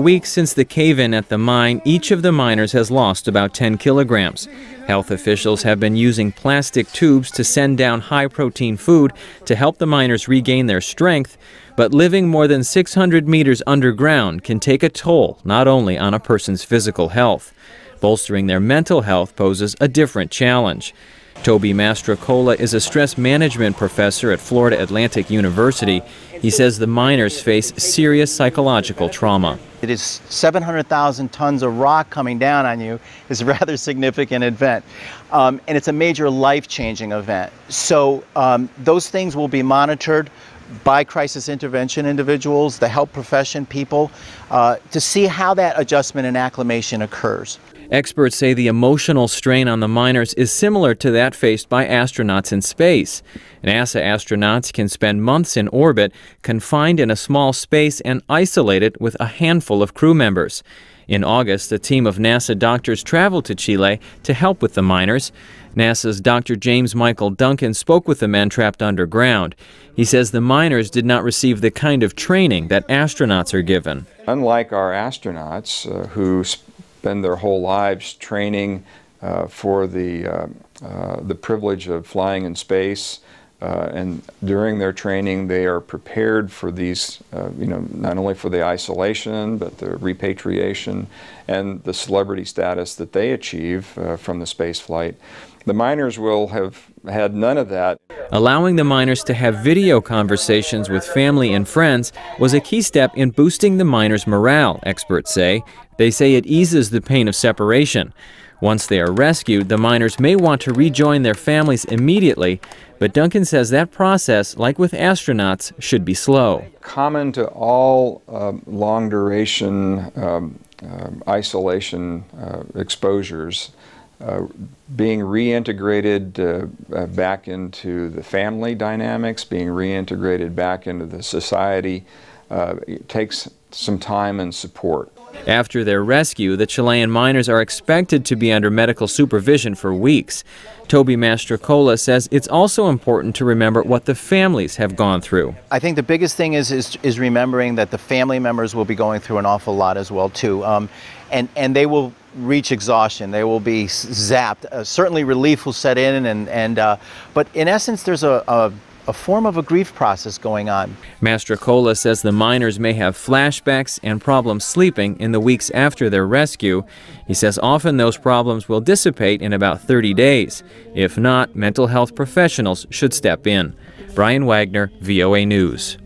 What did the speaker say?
weeks since the cave-in at the mine, each of the miners has lost about 10 kilograms. Health officials have been using plastic tubes to send down high-protein food to help the miners regain their strength, but living more than 600 meters underground can take a toll not only on a person's physical health. Bolstering their mental health poses a different challenge. Toby Mastrocola is a stress management professor at Florida Atlantic University. He says the miners face serious psychological trauma. It is 700,000 tons of rock coming down on you is a rather significant event. And it's a major life-changing event. So those things will be monitored by crisis intervention individuals, the health profession people, to see how that adjustment and acclimation occurs. Experts say the emotional strain on the miners is similar to that faced by astronauts in space. NASA astronauts can spend months in orbit, confined in a small space and isolated with a handful of crew members. In August, a team of NASA doctors traveled to Chile to help with the miners. NASA's Dr. James Michael Duncan spoke with the men trapped underground. He says the miners did not receive the kind of training that astronauts are given. Unlike our astronauts who spend their whole lives training for the privilege of flying in space, and during their training they are prepared for these, not only for the isolation but the repatriation and the celebrity status that they achieve from the space flight. The miners will have had none of that. Allowing the miners to have video conversations with family and friends was a key step in boosting the miners' morale, experts say. They say it eases the pain of separation. Once they are rescued, the miners may want to rejoin their families immediately, but Duncan says that process, like with astronauts, should be slow. Common to all long-duration isolation exposures, being reintegrated back into the family dynamics, being reintegrated back into the society, it takes some time and support. After their rescue, the Chilean miners are expected to be under medical supervision for weeks. Toby Mastrocola says it's also important to remember what the families have gone through. I think the biggest thing is remembering that the family members will be going through an awful lot as well too, and they will reach exhaustion. They will be zapped. Certainly relief will set in, but in essence there's a form of a grief process going on. Mastrocola says the miners may have flashbacks and problems sleeping in the weeks after their rescue. He says often those problems will dissipate in about 30 days. If not, mental health professionals should step in. Brian Wagner, VOA News.